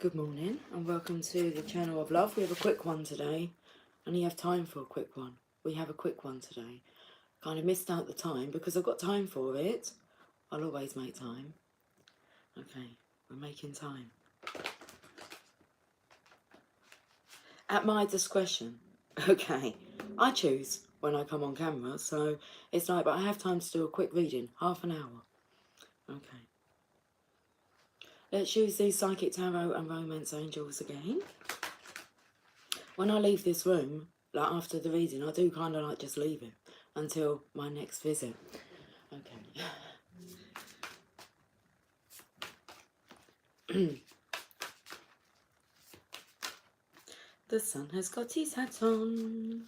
Good morning and welcome to the channel of love. We have a quick one today. I only have time for a quick one. We have a quick one today. Kind of missed out the time because I've got time for it. I'll always make time. Okay, we're making time. At my discretion. Okay, I choose when I come on camera, so it's like, but I have time to do a quick reading, half an hour. Okay. Let's use these Psychic Tarot and Romance Angels again. When I leave this room, like after the reading, I do kind of like just leave it until my next visit. Okay. The sun has got his hat on.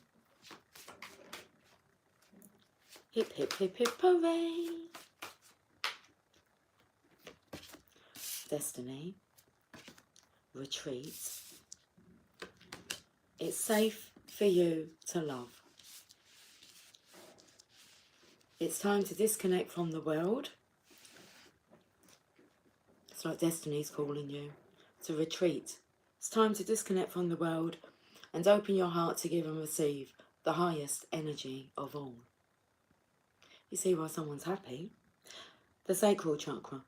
Hip, hip, hip, hip, hooray. Destiny. Retreat. It's safe for you to love. It's time to disconnect from the world. It's like destiny's calling you to retreat. It's time to disconnect from the world and open your heart to give and receive the highest energy of all. You see why someone's happy? The sacral chakra.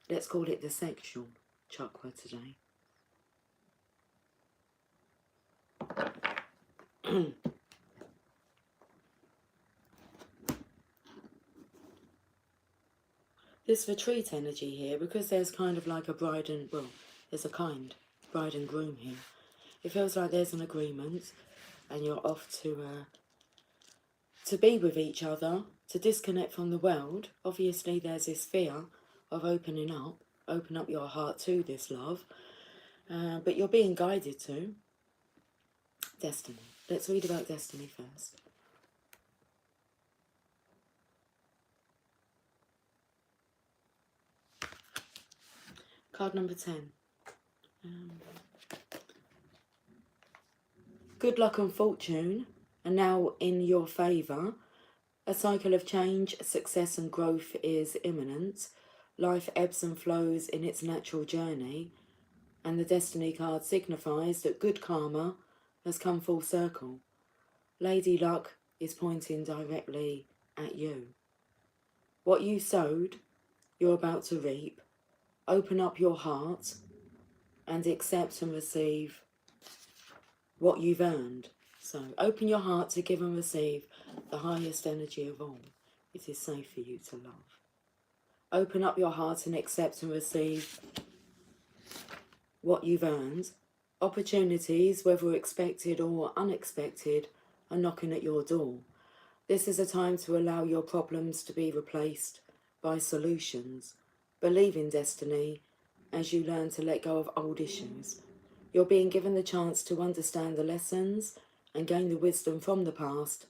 Let's call it the sexual chakra today. This retreat energy here, because there's kind of like a bride and, well, there's a kind bride and groom here. It feels like there's an agreement and you're off to be with each other, to disconnect from the world. Obviously there's this fear of open up your heart to this love, but you're being guided to destiny. Let's read about destiny first. Card number 10. Good luck and fortune are now in your favour. A cycle of change, success and growth is imminent. Life ebbs and flows in its natural journey. And the destiny card signifies that good karma has come full circle. Lady Luck is pointing directly at you. What you sowed, you're about to reap. Open up your heart and accept and receive what you've earned. So open your heart to give and receive the highest energy of all. It is safe for you to love. Open up your heart and accept and receive what you've earned. Opportunities, whether expected or unexpected, are knocking at your door. This is a time to allow your problems to be replaced by solutions. Believe in destiny as you learn to let go of old issues. You're being given the chance to understand the lessons and gain the wisdom from the past,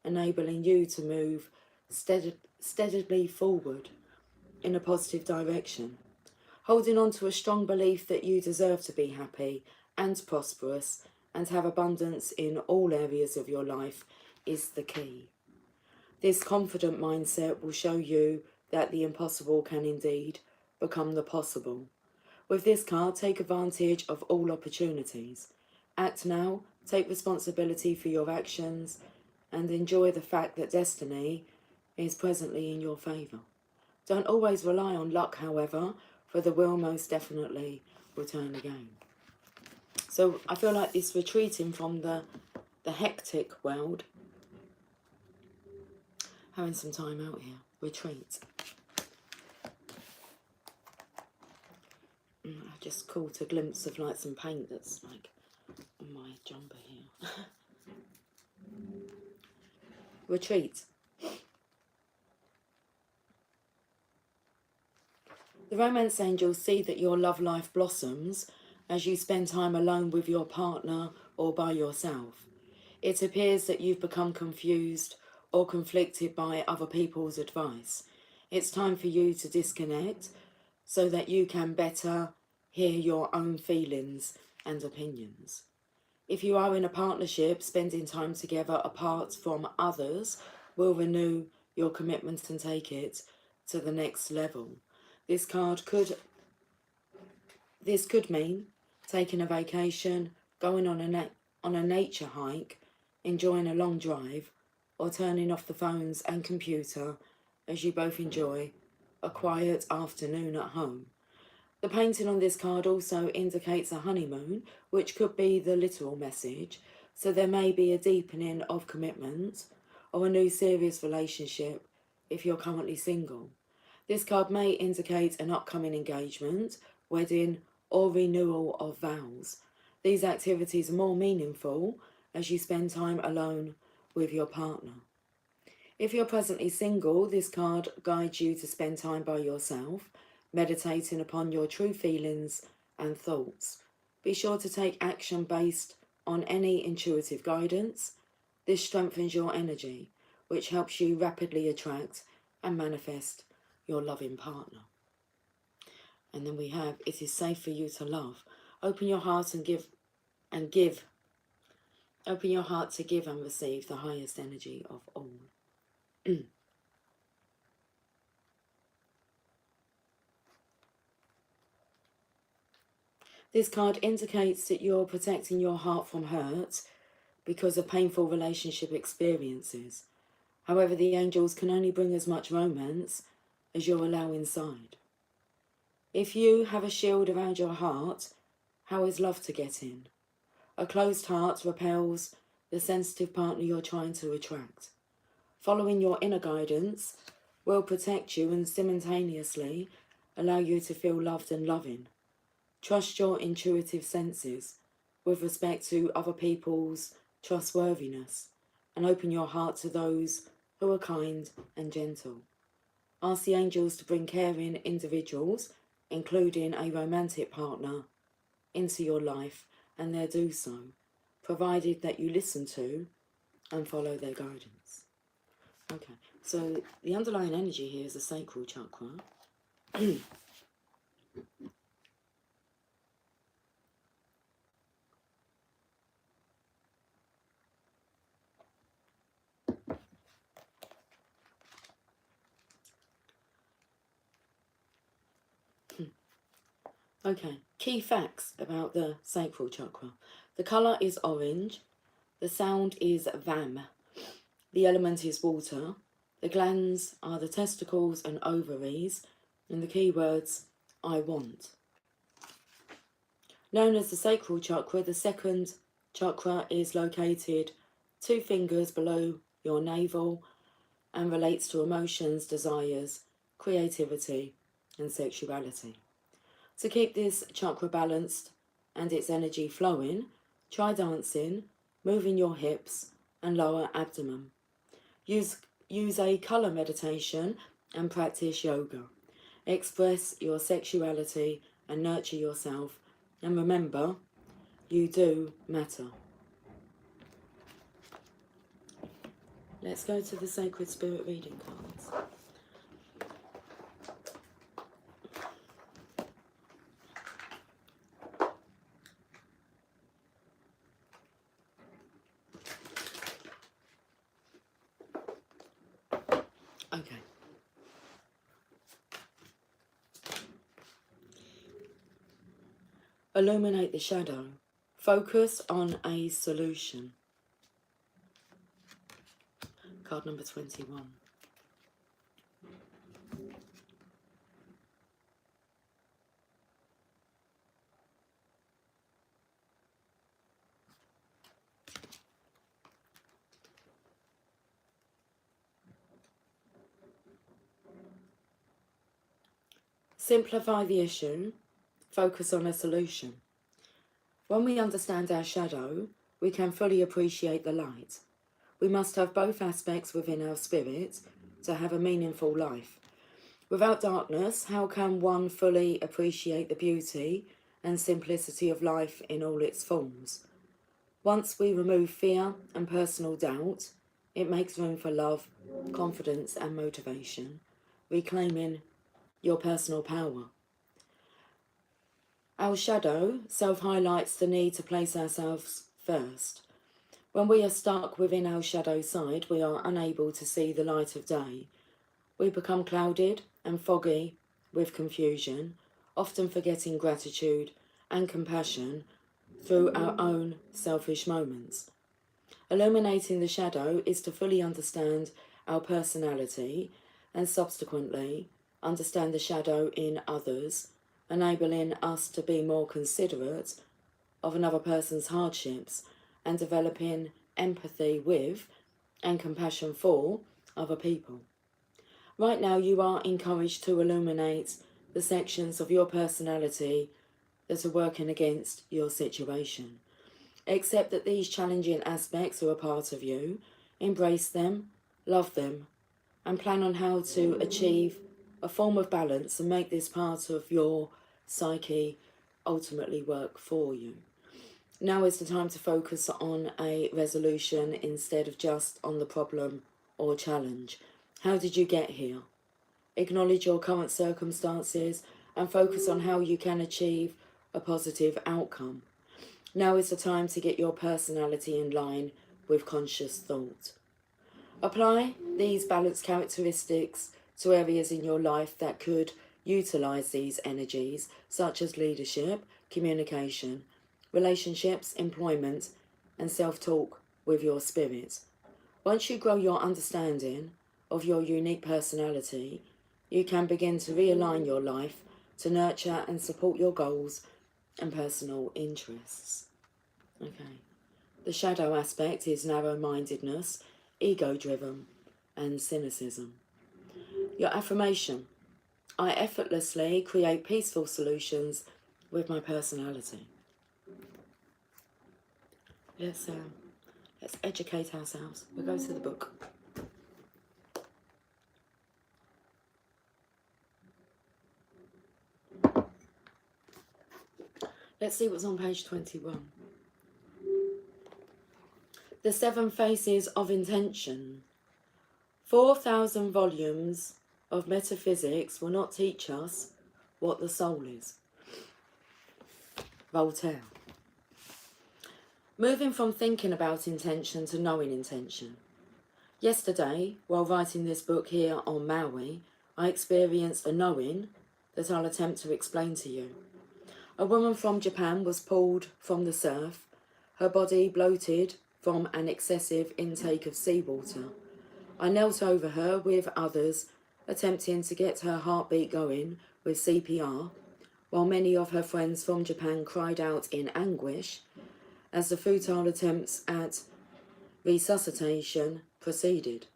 enabling you to move steadily forward in a positive direction. Holding on to a strong belief that you deserve to be happy and prosperous and have abundance in all areas of your life is the key. This confident mindset will show you that the impossible can indeed become the possible. With this card, take advantage of all opportunities. Act now, take responsibility for your actions, and enjoy the fact that destiny is presently in your favour. Don't always rely on luck, however, for the will most definitely return again. So I feel like this retreating from the hectic world, having some time out here, retreat. I just caught a glimpse of like some paint that's like on my jumper here. Retreat. The romance angels see that your love life blossoms as you spend time alone with your partner or by yourself. It appears that you've become confused or conflicted by other people's advice. It's time for you to disconnect so that you can better hear your own feelings and opinions. If you are in a partnership, spending time together apart from others will renew your commitment and take it to the next level. This could mean taking a vacation, going on a nature hike, enjoying a long drive, or turning off the phones and computer as you both enjoy a quiet afternoon at home. The painting on this card also indicates a honeymoon, which could be the literal message, so there may be a deepening of commitment or a new serious relationship if you're currently single. This card may indicate an upcoming engagement, wedding, or renewal of vows. These activities are more meaningful as you spend time alone with your partner. If you're presently single, this card guides you to spend time by yourself, meditating upon your true feelings and thoughts. Be sure to take action based on any intuitive guidance. This strengthens your energy, which helps you rapidly attract and manifest your loving partner. And then we have, it is safe for you to love. Open your heart and give. Open your heart to give and receive the highest energy of all. This card indicates that you're protecting your heart from hurt because of painful relationship experiences. However, the angels can only bring as much romance as you allow inside. If you have a shield around your heart, how is love to get in? A closed heart repels the sensitive partner you're trying to attract. Following your inner guidance will protect you and simultaneously allow you to feel loved and loving. Trust your intuitive senses with respect to other people's trustworthiness and open your heart to those who are kind and gentle. Ask the angels to bring caring individuals, including a romantic partner, into your life, and they'll do so, provided that you listen to and follow their guidance. Okay, so the underlying energy here is the sacral chakra. Okay, key facts about the sacral chakra. The colour is orange. The sound is vam. The element is water. The glands are the testicles and ovaries. And the key words, I want. Known as the sacral chakra, the second chakra is located 2 fingers below your navel and relates to emotions, desires, creativity, and sexuality. To keep this chakra balanced and its energy flowing, try dancing, moving your hips and lower abdomen. Use a colour meditation and practice yoga. Express your sexuality and nurture yourself. And remember, you do matter. Let's go to the Sacred Spirit reading cards. Okay. Illuminate the shadow. Focus on a solution. Card number 21. Simplify the issue. Focus on a solution. When we understand our shadow, we can fully appreciate the light. We must have both aspects within our spirit to have a meaningful life. Without darkness, how can one fully appreciate the beauty and simplicity of life in all its forms? Once we remove fear and personal doubt, it makes room for love, confidence and motivation, reclaiming your personal power. Our shadow self-highlights the need to place ourselves first. When we are stuck within our shadow side, we are unable to see the light of day. We become clouded and foggy with confusion, often forgetting gratitude and compassion through our own selfish moments. Illuminating the shadow is to fully understand our personality and subsequently understand the shadow in others, enabling us to be more considerate of another person's hardships and developing empathy with and compassion for other people. Right now, you are encouraged to illuminate the sections of your personality that are working against your situation. Accept that these challenging aspects are a part of you, embrace them, love them, and plan on how to achieve a form of balance and make this part of your psyche ultimately work for you. Now is the time to focus on a resolution instead of just on the problem or challenge. How did you get here? Acknowledge your current circumstances and focus on how you can achieve a positive outcome. Now is the time to get your personality in line with conscious thought. Apply these balanced characteristics to areas in your life that could utilize these energies, such as leadership, communication, relationships, employment, and self-talk with your spirit. Once you grow your understanding of your unique personality, you can begin to realign your life to nurture and support your goals and personal interests. Okay. The shadow aspect is narrow-mindedness, ego-driven, and cynicism. Your affirmation: I effortlessly create peaceful solutions with my personality. Let's educate ourselves. We'll go to the book. Let's see what's on page 21. The Seven Faces of Intention. 4,000 volumes of metaphysics will not teach us what the soul is. Voltaire. Moving from thinking about intention to knowing intention. Yesterday, while writing this book here on Maui, I experienced a knowing that I'll attempt to explain to you. A woman from Japan was pulled from the surf, her body bloated from an excessive intake of seawater. I knelt over her with others, attempting to get her heartbeat going with CPR, while many of her friends from Japan cried out in anguish as the futile attempts at resuscitation proceeded.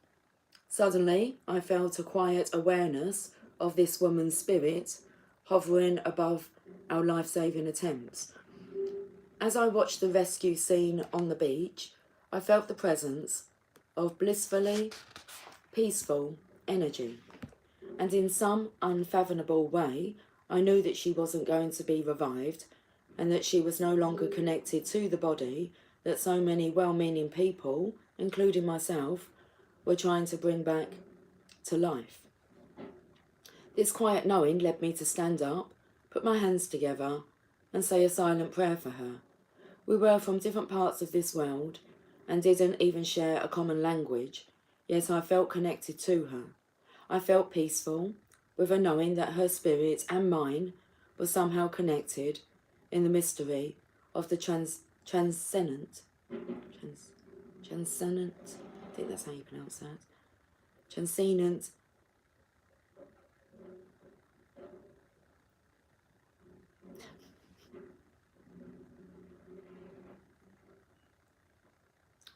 Suddenly, I felt a quiet awareness of this woman's spirit hovering above our life-saving attempts. As I watched the rescue scene on the beach, I felt the presence of blissfully peaceful energy, and in some unfathomable way, I knew that she wasn't going to be revived and that she was no longer connected to the body that so many well-meaning people, including myself, were trying to bring back to life. This quiet knowing led me to stand up, put my hands together, and say a silent prayer for her. We were from different parts of this world and didn't even share a common language, yet I felt connected to her. I felt peaceful, with a knowing that her spirit and mine were somehow connected in the mystery of the transcendent, I think that's how you pronounce that, transcendent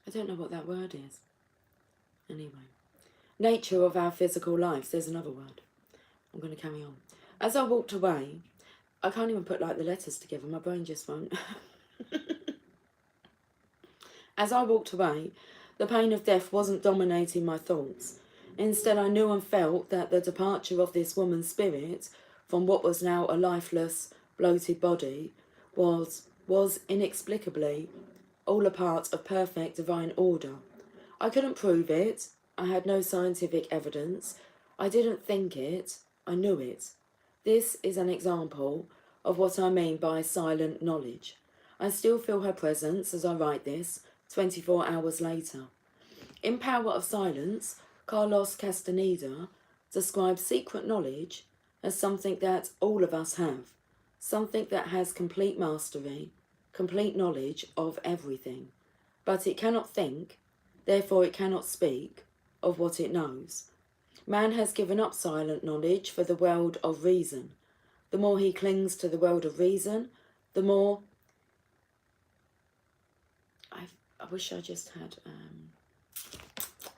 I don't know what that word is. Anyway. Nature of our physical lives. There's another word. I'm going to carry on. As I walked away, I can't even put like the letters together. My brain just won't. As I walked away, the pain of death wasn't dominating my thoughts. Instead, I knew and felt that the departure of this woman's spirit from what was now a lifeless, bloated body was inexplicably all a part of perfect divine order. I couldn't prove it. I had no scientific evidence. I didn't think it. I knew it. This is an example of what I mean by silent knowledge. I still feel her presence as I write this, 24 hours later. In Power of Silence, Carlos Castaneda describes secret knowledge as something that all of us have, something that has complete mastery, complete knowledge of everything, but it cannot think, therefore it cannot speak of what it knows. Man has given up silent knowledge for the world of reason. The more he clings to the world of reason, the more... I wish I just had...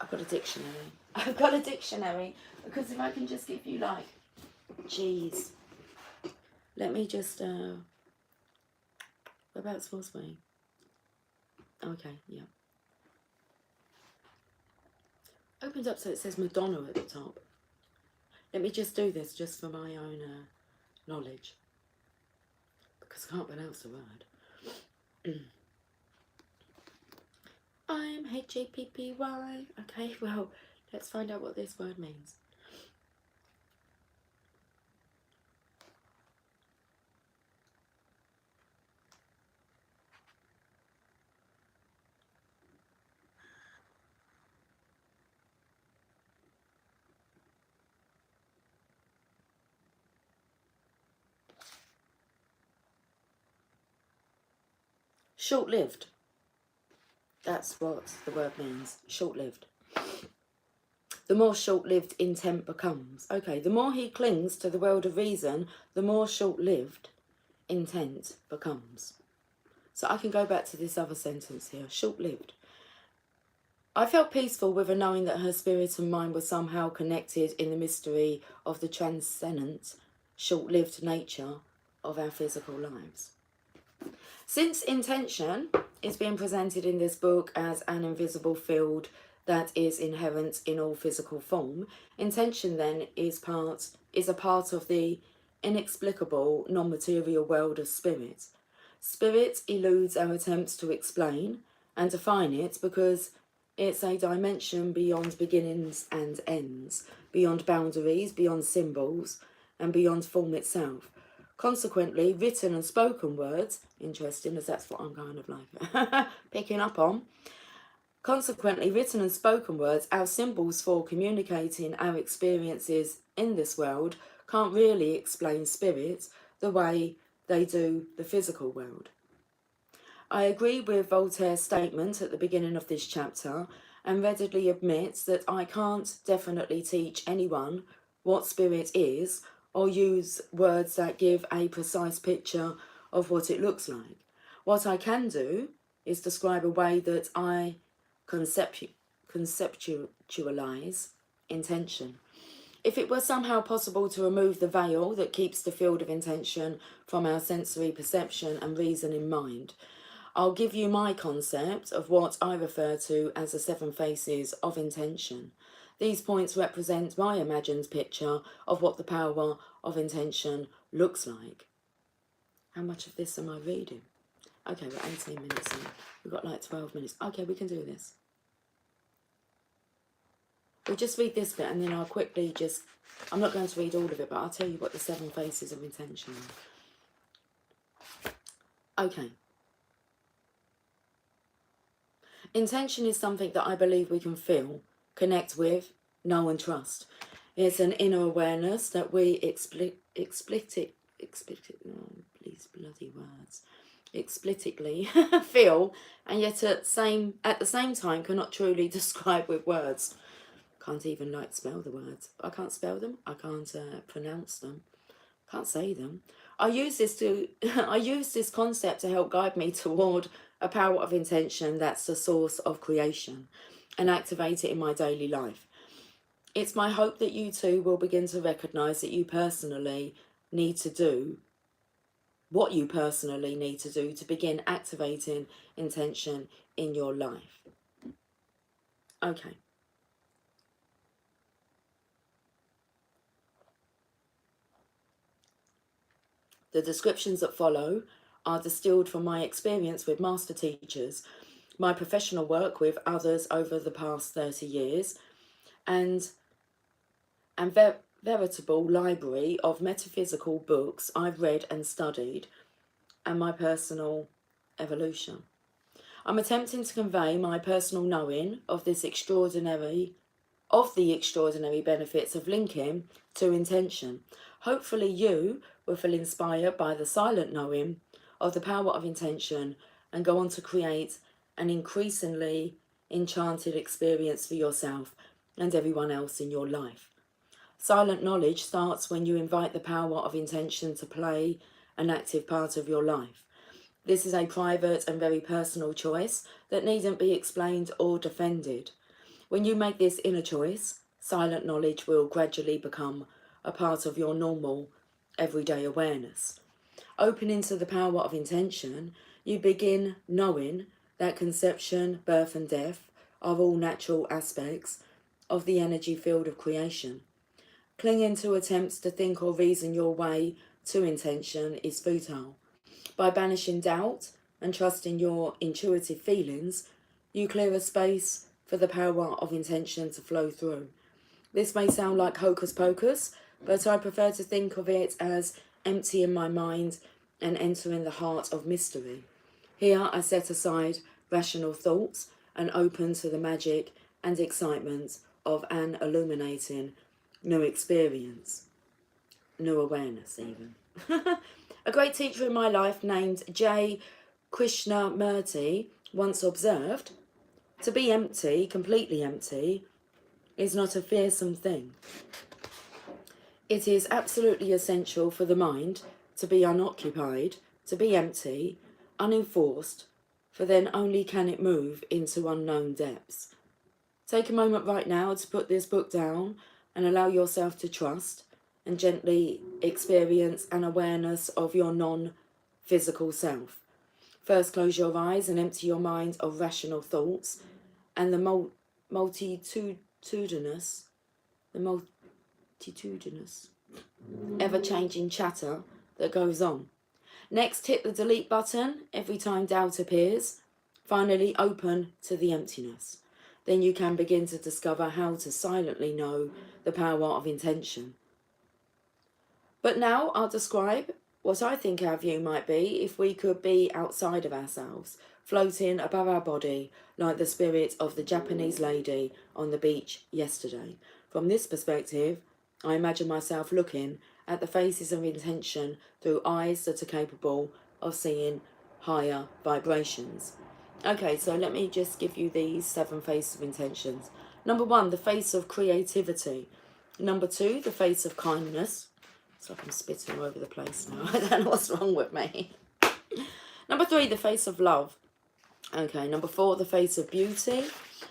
I've got a dictionary. I've got a dictionary, because if I can just give you like... Jeez. Let me just... Whereabouts was we? Okay, yeah. Opened up so it says Madonna at the top. Let me just do this just for my own knowledge, because I can't pronounce the word. I'm H-A-P-P-Y. Okay, well, let's find out what this word means. Short-lived. That's what the word means. Short-lived. The more short-lived intent becomes. Okay, the more he clings to the world of reason, the more short-lived intent becomes. So I can go back to this other sentence here. Short-lived. I felt peaceful with a knowing that her spirit and mind were somehow connected in the mystery of the transcendent, short-lived nature of our physical lives. Since intention is being presented in this book as an invisible field that is inherent in all physical form, intention then is a part of the inexplicable non-material world of spirit. Spirit eludes our attempts to explain and define it because it's a dimension beyond beginnings and ends, beyond boundaries, beyond symbols, and beyond form itself. Consequently, written and spoken words, interesting as that's what I'm kind of like picking up on. Consequently, written and spoken words, our symbols for communicating our experiences in this world, can't really explain spirit the way they do the physical world. I agree with Voltaire's statement at the beginning of this chapter and readily admit that I can't definitely teach anyone what spirit is or use words that give a precise picture of what it looks like. What I can do is describe a way that I conceptualize intention. If it were somehow possible to remove the veil that keeps the field of intention from our sensory perception and reason in mind, I'll give you my concept of what I refer to as the 7 faces of intention. These points represent my imagined picture of what the power of intention looks like. How much of this am I reading? Okay, we're 18 minutes in. We've got like 12 minutes. Okay, we can do this. We'll just read this bit and then I'll quickly just... I'm not going to read all of it, but I'll tell you what the 7 faces of intention are. Okay. Intention is something that I believe we can feel, connect with, know and trust. It's an inner awareness that we explicitly feel, and yet at the same time cannot truly describe with words. Can't even spell the words. I can't spell them. I can't pronounce them. Can't say them. I use this concept to help guide me toward a power of intention that's the source of creation and activate it in my daily life. It's my hope that you too will begin to recognise that you personally need to do what you personally need to do to begin activating intention in your life. Okay. The descriptions that follow are distilled from my experience with master teachers, my professional work with others over the past 30 years, and veritable library of metaphysical books I've read and studied, and my personal evolution. I'm attempting to convey my personal knowing of the extraordinary benefits of linking to intention. Hopefully you will feel inspired by the silent knowing of the power of intention and go on to create an increasingly enchanted experience for yourself and everyone else in your life. Silent knowledge starts when you invite the power of intention to play an active part of your life. This is a private and very personal choice that needn't be explained or defended. When you make this inner choice, silent knowledge will gradually become a part of your normal, everyday awareness. Opening to the power of intention, you begin knowing that conception, birth and death are all natural aspects of the energy field of creation. Clinging to attempts to think or reason your way to intention is futile. By banishing doubt and trusting your intuitive feelings, you clear a space for the power of intention to flow through. This may sound like hocus pocus, but I prefer to think of it as emptying my mind and entering the heart of mystery. Here I set aside rational thoughts and open to the magic and excitement of an illuminating new experience, new awareness even. A great teacher in my life named J. Krishnamurti once observed, "To be empty, completely empty, is not a fearsome thing. It is absolutely essential for the mind to be unoccupied, to be empty, unenforced, for then only can it move into unknown depths." Take a moment right now to put this book down and allow yourself to trust and gently experience an awareness of your non-physical self. First, close your eyes and empty your mind of rational thoughts and the multitudinous, ever-changing chatter that goes on. Next, hit the delete button every time doubt appears. Finally, open to the emptiness. Then you can begin to discover how to silently know the power of intention. But now I'll describe what I think our view might be if we could be outside of ourselves, floating above our body like the spirit of the Japanese lady on the beach yesterday. From this perspective, I imagine myself looking at the faces of intention through eyes that are capable of seeing higher vibrations. Okay, so let me just give you these 7 faces of intentions. Number 1, the face of creativity. Number 2, the face of kindness. It's like I'm spitting all over the place now. I don't know what's wrong with me. Number 3, the face of love. Okay, number 4, the face of beauty.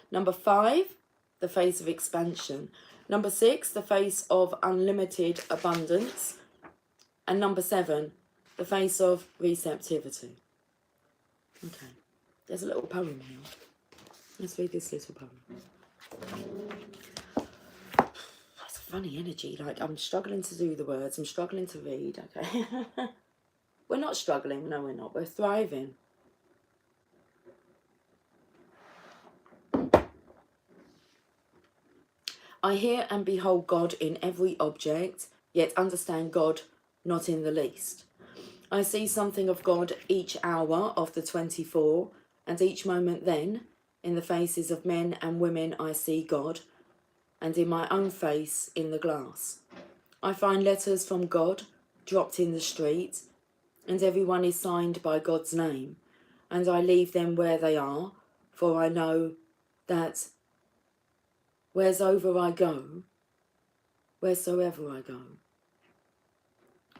Number 5, the face of expansion. Number 6, the face of unlimited abundance. And number 7, the face of receptivity. Okay, there's a little poem here. Let's read this little poem. That's funny energy, like I'm struggling to do the words, I'm struggling to read, okay? We're not struggling, no we're not, we're thriving. I hear and behold God in every object, yet understand God not in the least. I see something of God each hour of the 24, and each moment then, in the faces of men and women I see God, and in my own face in the glass. I find letters from God dropped in the street, and everyone is signed by God's name, and I leave them where they are, for I know that wheresoever I go,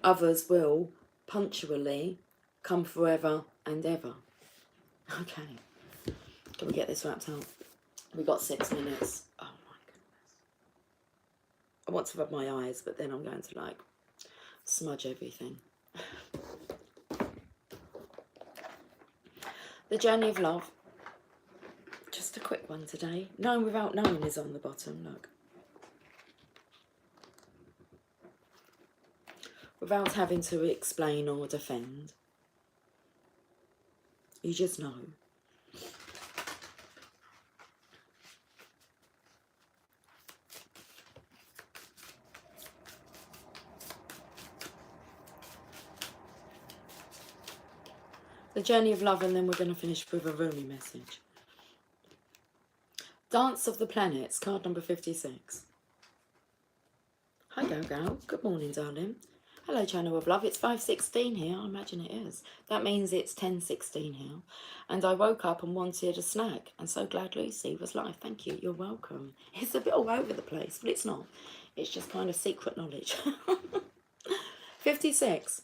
others will punctually come forever and ever. Okay, can we get this wrapped up? We've got 6 minutes. Oh my goodness. I want to rub my eyes, but then I'm going to like smudge everything. The journey of love. Just a quick one today. Knowing without knowing is on the bottom, look. Without having to explain or defend. You just know. The journey of love, and then we're going to finish with a Rumi message. Dance of the Planets, card number 56. Hi, Gal. Good morning, darling. Hello, Channel of Love. It's 5:16 here. I imagine it is. That means it's 10:16 here. And I woke up and wanted a snack. And so glad Lucy was live. Thank you. You're welcome. It's a bit all over the place, but it's not. It's just kind of secret knowledge. 56.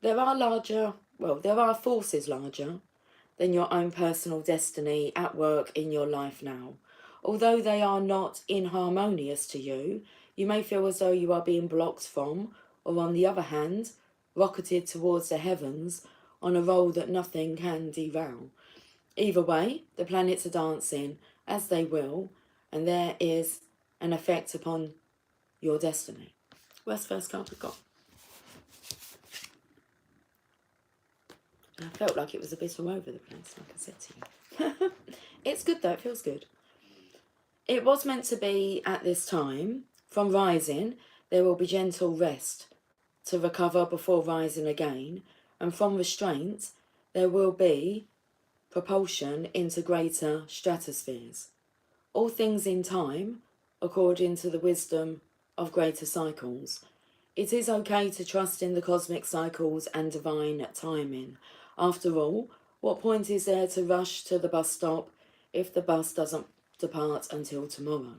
There are forces larger than your own personal destiny at work in your life now. Although they are not inharmonious to you, you may feel as though you are being blocked from, or on the other hand, rocketed towards the heavens on a roll that nothing can derail. Either way, the planets are dancing as they will, and there is an effect upon your destiny. Where's the first card we got? I felt like it was a bit all over the place, like I said to you. It's good though, it feels good. It was meant to be at this time. From rising, there will be gentle rest to recover before rising again. And from restraint, there will be propulsion into greater stratospheres. All things in time, according to the wisdom of greater cycles. It is okay to trust in the cosmic cycles and divine timing. After all, what point is there to rush to the bus stop if the bus doesn't depart until tomorrow?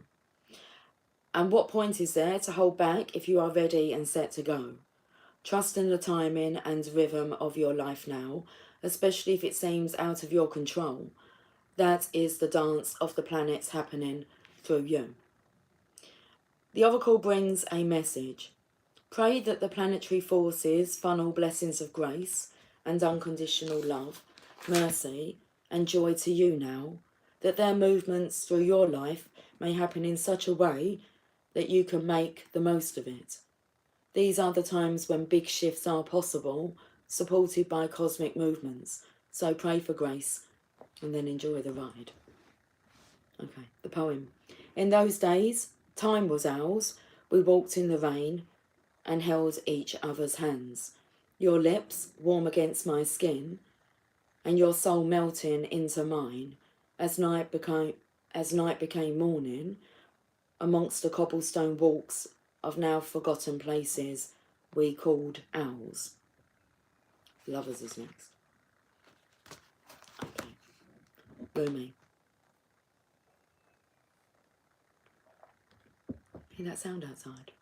And what point is there to hold back if you are ready and set to go? Trust in the timing and rhythm of your life now, especially if it seems out of your control. That is the dance of the planets happening through you. The oracle brings a message. Pray that the planetary forces funnel blessings of grace and unconditional love, mercy and joy to you now, that their movements through your life may happen in such a way that you can make the most of it. These are the times when big shifts are possible, supported by cosmic movements. So pray for grace and then enjoy the ride. Okay, the poem. In those days, time was ours. We walked in the rain and held each other's hands. Your lips warm against my skin, and your soul melting into mine. As night became morning, amongst the cobblestone walks of now forgotten places we called ours. Lovers is next. Okay. Rumi. Hear that sound outside?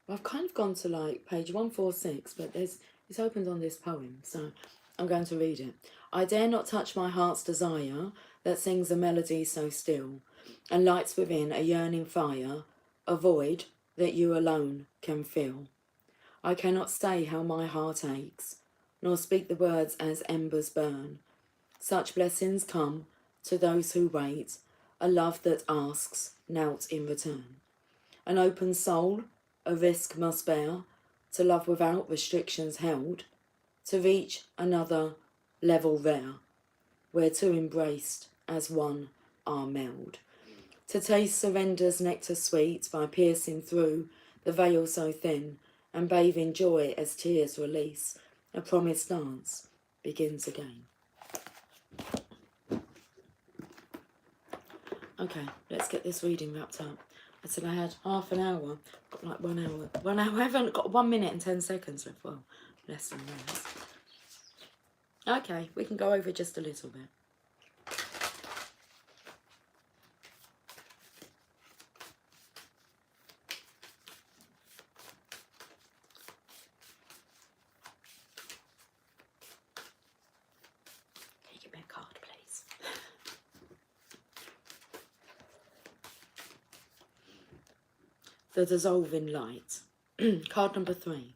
Well, I've kind of gone to like page 146, but it's opened on this poem, so I'm going to read it. I dare not touch my heart's desire that sings a melody so still and lights within a yearning fire, a void that you alone can fill. I cannot say how my heart aches, nor speak the words as embers burn. Such blessings come to those who wait, a love that asks nought in return. An open soul a risk must bear, to love without restrictions held, to reach another level rare, where two embraced as one are meld. To taste surrender's nectar sweet by piercing through the veil so thin, and bathe in joy as tears release, a promised dance begins again. Okay, let's get this reading wrapped up. I said I had half an hour, got like 1 hour. 1 hour, I haven't got 1 minute and 10 seconds left. Well, less than that. Okay, we can go over just a little bit. Can you give me a card, please? The Dissolving Light. Card number 3.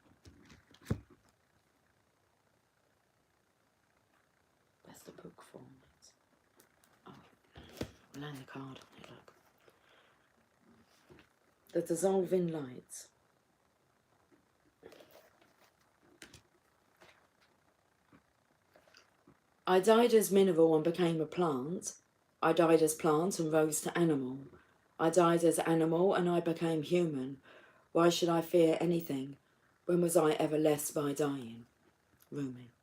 That's the book form. Oh, I'll land the card on it, look. The Dissolving Light. I died as mineral and became a plant. I died as plant and rose to animal. I died as animal and I became human. Why should I fear anything? When was I ever less by dying? Rumi.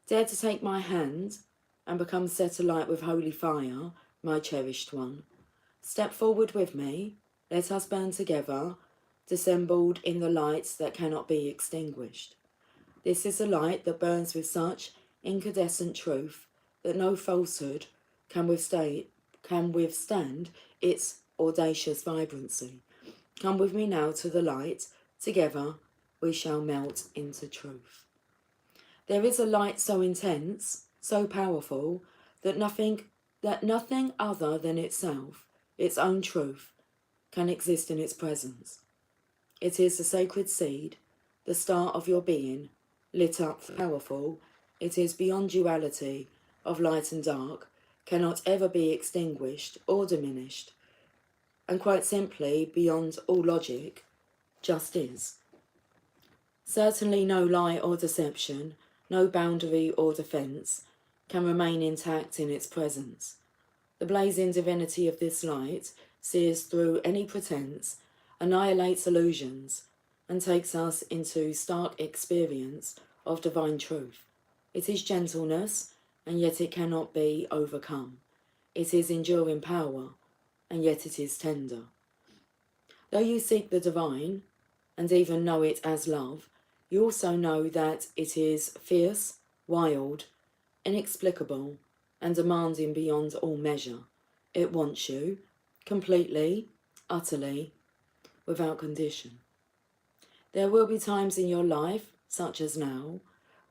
Dare to take my hand and become set alight with holy fire, my cherished one. Step forward with me, let us burn together, dissembled in the lights that cannot be extinguished. This is a light that burns with such incandescent truth that no falsehood can withstand its audacious vibrancy. Come with me now to the light, together we shall melt into truth. There is a light so intense, so powerful, that nothing other than itself, its own truth, can exist in its presence. It is the sacred seed, the star of your being, lit up, powerful. It is beyond duality of light and dark, cannot ever be extinguished or diminished, and quite simply, beyond all logic, just is. Certainly no lie or deception, no boundary or defence, can remain intact in its presence. The blazing divinity of this light sears through any pretence, annihilates illusions, and takes us into stark experience of divine truth. It is gentleness, and yet it cannot be overcome. It is enduring power, and yet it is tender. Though you seek the divine, and even know it as love, you also know that it is fierce, wild, inexplicable, and demanding beyond all measure. It wants you, completely, utterly, without condition. There will be times in your life, such as now,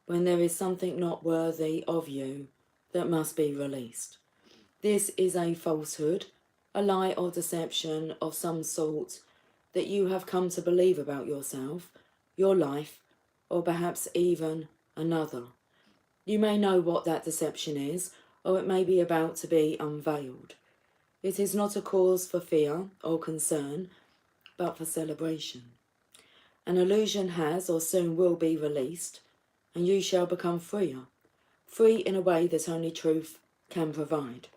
when there is something not worthy of you that must be released. This is a falsehood, a lie or deception of some sort that you have come to believe about yourself, your life, or perhaps even another. You may know what that deception is, or it may be about to be unveiled. It is not a cause for fear or concern, but for celebration. An illusion has or soon will be released, and you shall become freer, free in a way that only truth can provide.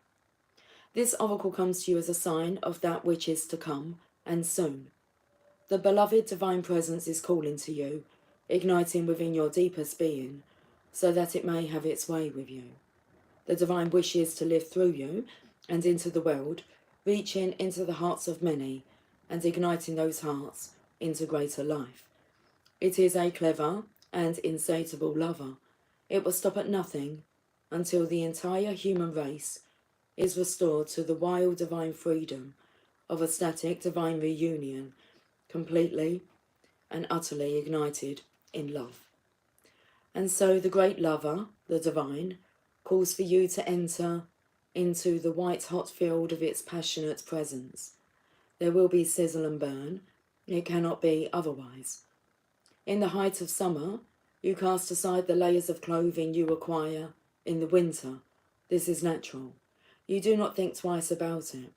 This oracle comes to you as a sign of that which is to come, and soon. The beloved divine presence is calling to you, igniting within your deepest being, so that it may have its way with you. The divine wishes to live through you and into the world, reaching into the hearts of many and igniting those hearts into greater life. It is a clever and insatiable lover. It will stop at nothing until the entire human race is restored to the wild divine freedom of a static divine reunion, completely and utterly ignited in love. And so the great lover, the divine, calls for you to enter into the white-hot field of its passionate presence. There will be sizzle and burn. It cannot be otherwise. In the height of summer, you cast aside the layers of clothing you acquire in the winter. This is natural. You do not think twice about it.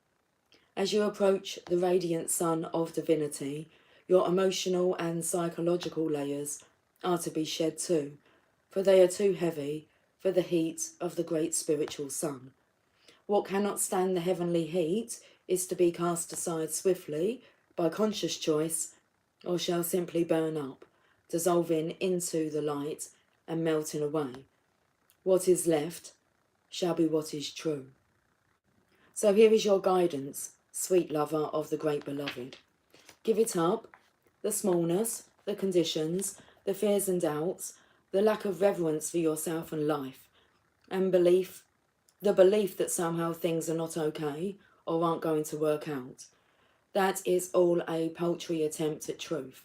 As you approach the radiant sun of divinity, your emotional and psychological layers are to be shed too, for they are too heavy for the heat of the great spiritual sun. What cannot stand the heavenly heat is to be cast aside swiftly by conscious choice, or shall simply burn up, dissolving into the light and melting away. What is left shall be what is true. So here is your guidance, sweet lover of the great beloved. Give it up, the smallness, the conditions, the fears and doubts, the lack of reverence for yourself and life, and the belief that somehow things are not okay or aren't going to work out. That is all a paltry attempt at truth.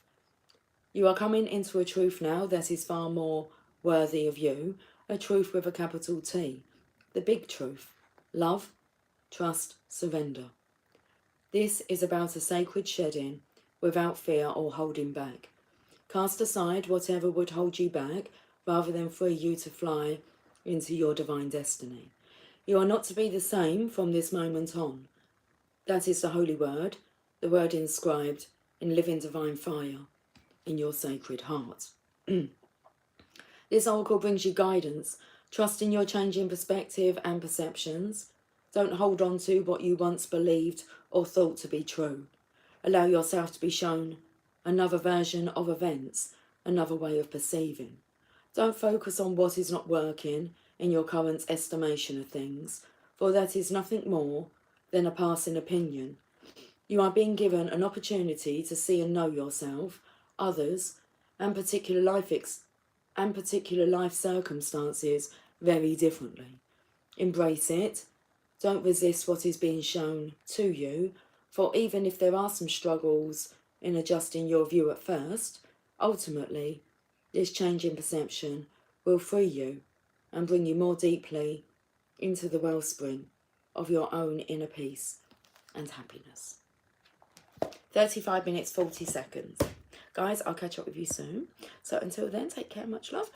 You are coming into a truth now that is far more worthy of you, a truth with a capital T, the big truth, love, trust, surrender. This is about a sacred shedding without fear or holding back. Cast aside whatever would hold you back rather than free you to fly into your divine destiny. You are not to be the same from this moment on. That is the holy word, the word inscribed in living divine fire in your sacred heart. This oracle brings you guidance. Trust in your changing perspective and perceptions. Don't hold on to what you once believed or thought to be true. Allow yourself to be shown another version of events, another way of perceiving. Don't focus on what is not working in your current estimation of things, for that is nothing more than a passing opinion. You are being given an opportunity to see and know yourself, others, and particular life circumstances very differently. Embrace it. Don't resist what is being shown to you, for even if there are some struggles in adjusting your view at first, ultimately, this change in perception will free you and bring you more deeply into the wellspring of your own inner peace and happiness. 35 minutes, 40 seconds. Guys, I'll catch up with you soon. So until then, take care, much love.